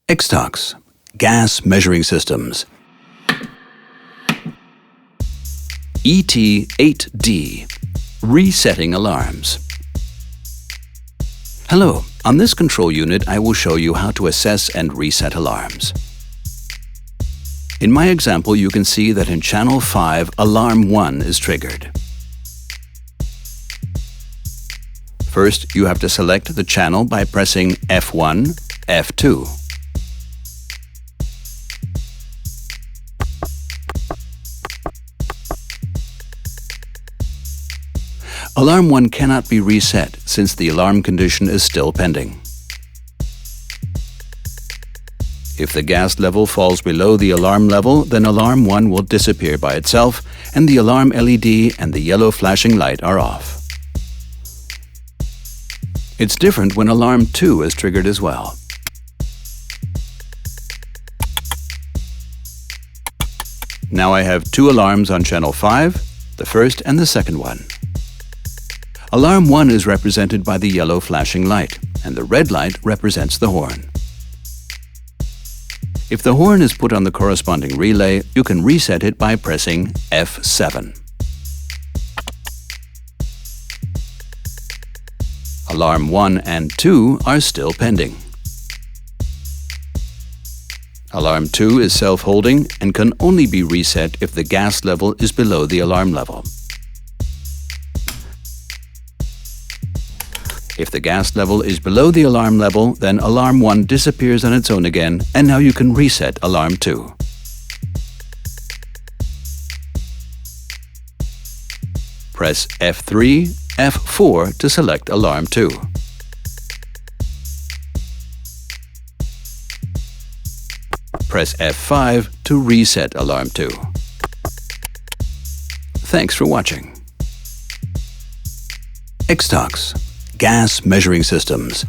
ExTox Gas Measuring Systems. ET-8D Resetting Alarms. Hello, on this control unit I will show you how to assess and reset alarms. In my example you can see that in channel 5 alarm 1 is triggered. First you have to select the channel by pressing F1, F2. Alarm 1 cannot be reset since the alarm condition is still pending. If the gas level falls below the alarm level, then alarm 1 will disappear by itself and the alarm LED and the yellow flashing light are off. It's different when alarm 2 is triggered as well. Now I have two alarms on channel 5, the first and the second one. Alarm 1 is represented by the yellow flashing light, and the red light represents the horn. If the horn is put on the corresponding relay, you can reset it by pressing F7. Alarm 1 and 2 are still pending. Alarm 2 is self-holding and can only be reset if the gas level is below the alarm level. If the gas level is below the alarm level, then alarm 1 disappears on its own again, and now you can reset alarm 2. Press F3, F4 to select alarm 2. Press F5 to reset alarm 2. Thanks for watching. ExTox Gas Measuring Systems.